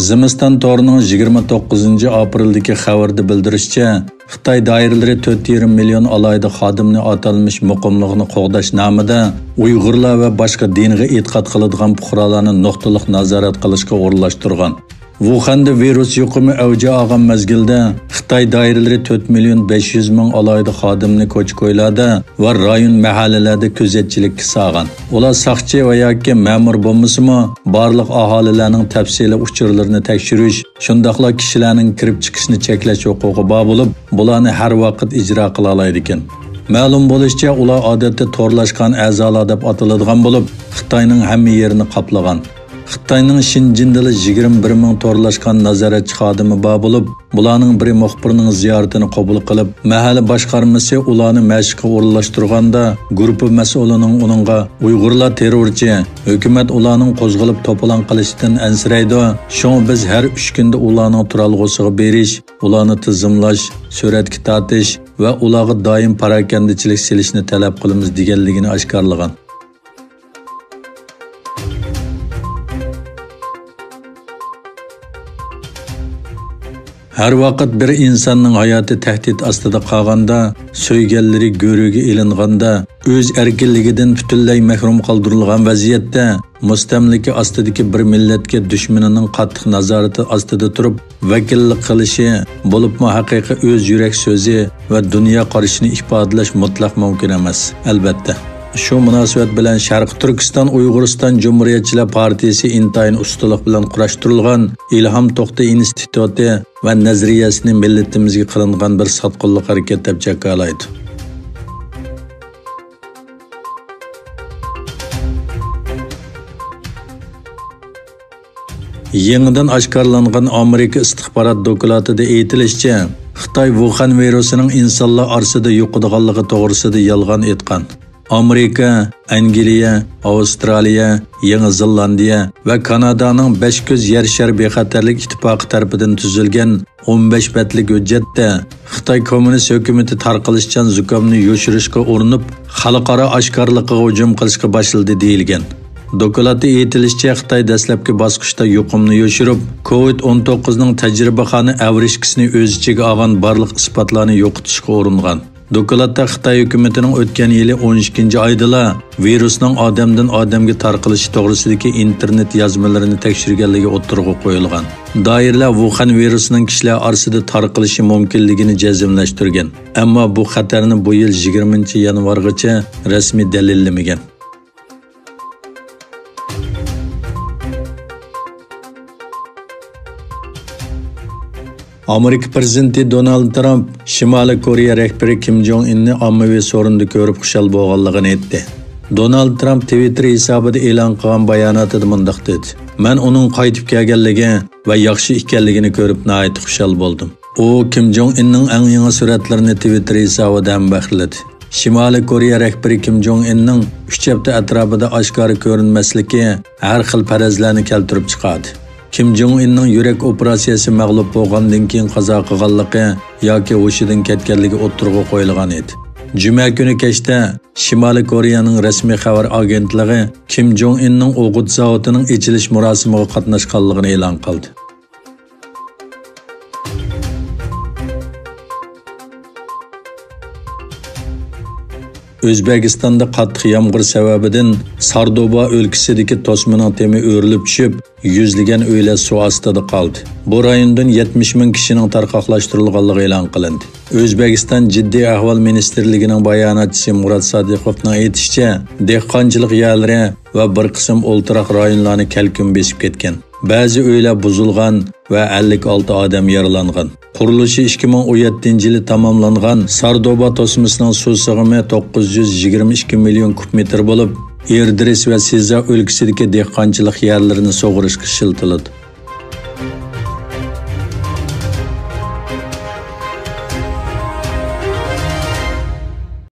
Zimiston torining 29 aprildagi xabarda bildirishicha, Xitoy doiralari 4,5 million alayda xodimni atalmış muqimligini qo'g'dash nomida Uyg'urlar va boshqa dinga e'tiqod qiladigan fuqarolarni nuqtaliq nazorat qilishga o'rinlashtirgan. Wuhan'da virus yuqumi avji olgan mezgilda Xitoy doiralari 4 million 500 ming alayda xodimni ko'ch-ko'ylarda va rayon mahallalarda kuzatchilikka solgan. Ular saqchi va yoki ma'mur bo'lmasa-mu, barliq aholilarning tafsili uchurlarini tekshirish, shundaqla kishilarning kirib chiqishni cheklash huquqi bor bo'lib, bularni har vaqt ijro qila oladi ekan. Ma'lum bo'lishicha, ular odatda torlashgan a'zolar deb ataladigan bo'lib, Xitoyning hamma yerini qoplagan. Xitoyning Shinjindagi 21 ming torlashgan nazoratchi xodimi bor bo'lib, bularning biri muxbirning ziyoratini qabul qilib, mahalla boshqarmasi ularni mashqqa o'rinlashtirganda, guruh mas'ulining uningga Uyg'urlar terrorchi, hukumat ularning qo'zg'alib to'polon qilishidan ansiraydi. Shunga biz har 3 kunda ularning turalg'usiga berish, ularni tizimlash, suratga tortish va ularga doim parakandichilik silishni talab qilamiz deganligini oshkorlagan. Her vaqt bir insonning hayoti tahdid ostida qolganda, so'yganlari go'riga ilinganda, o'z erkinligidan butunlay mahrum qoldirilgan vaziyatda, mustamlika ostidagi bir millatga dushmanining qattiq nazorati ostida turib, vakillik qilishi, bo'libmi haqiqiy o'z yurak so'zi va dunyo qarashini ifodalash mutlaq mumkin emas, albatta. Şu munosabat bilan Sharq Turkiston Uyg'uriston Cumhuriyetçiler Partiyasi intayin ustalik bilan qurashtirilgan Ilhom To'xta instituti va nazariyasini millatimizga qilingan bir sotqinlik harakat deb jakalaydi. Yangidan oshkorlangan Amerika istixborot dokladida aytilishicha, Xitoy Wuhan virusining insonlar orasida yo'qolganligi to'g'risida yolg'on aytgan. Amerika, Angliya, Avstraliya, Yangi Zelandiya va Kanadaning 5 ko'z yer shar bexatarlik ittifoqi tomonidan tuzilgan 15 betlik hujjatda Xitoy kommunist hukumati tarqalishchan zukamni yo'shirishga urinib, xalqaro oshkorlikka hujum qilishga boshladi deyilgan. Dokladda aytilishicha, Xitoy dastlabki bosqichda yuqumni yo'shirib, COVID-19 ning tajribaxona avrishkisini o'z ichiga olgan barliq isbotlarni yo'qotishga uringan. Dokladda Xitoy hukumatining o'tgan yili 12 oyda virusning odamdan odamga tarqalishi to'g'risidagi internet yozmalarini tekshirganligi o'ttirg'i qo'yilgan. Doirlar Wuhan virusining kishilar orasida tarqalishi mumkinligini jazmlashtirgan, ammo bu xatarni bu yil 20 yanvargacha rasmiy dalillamagan. Amerika prezidenti Donald Trump Shimoliy Koreya rahbari Kim Jong-unni ommaviy so'rinda ko'rib xushal bo'lganligini aytdi. Donald Trump Twitter hisobida e'lon qilgan bayonotida mundaq dedi: "Men uning qaytib kelganligi va yaxshi ekanligini ko'rib nihoyat xushal bo'ldim." U Kim Jong-unning eng yangi suratlarini Twitter hisobidan bahriladi. Shimoliy Koreya rahbari Kim Jong-unning 3 hafta atrofida oshkora ko'rinmasligi har xil farazlarni keltirib chiqadi. Kim Jong-unning yurak operatsiyasi mag'lub bo'lgandan keyin qazo qilganligi yoki hushidan ketganligi o'ttirg'i qo'yilgan edi. Juma kuni kechda Shimoliy Koreyaning rasmiy xabar agentligi Kim Jong-unning o'g'it zavodining ochilish murosimiga qatnashganligini e'lon qildi. O'zbekistonda qattiq yomg'ir sababidan Sardoba o'lkasidagi to'smaning temi o'rilib tushib, yuzlagan uylar suv ostida qoldi. Bu rayondan 70 ming kishining tarqoqlashtirilganligi e'lon qilindi. O'zbekiston Jiddiy ahvol ministrligining bayonotchisi Murat Sodiqovning aytishicha, dehqonchilik yerlari va bir qism o'ltiroq rayonlarni kalkun besib ketgan. Ba'zi uylar buzilgan va 56 odam yaralangan. Qurilishi 2017-yili tamomlangan Sardoba to'smasining suv sig'imi 922 million kub metr bo'lib, Erdiris va Siza o'lkasidagi dehqonchilik yerlarini sug'urishga ishiltiladi.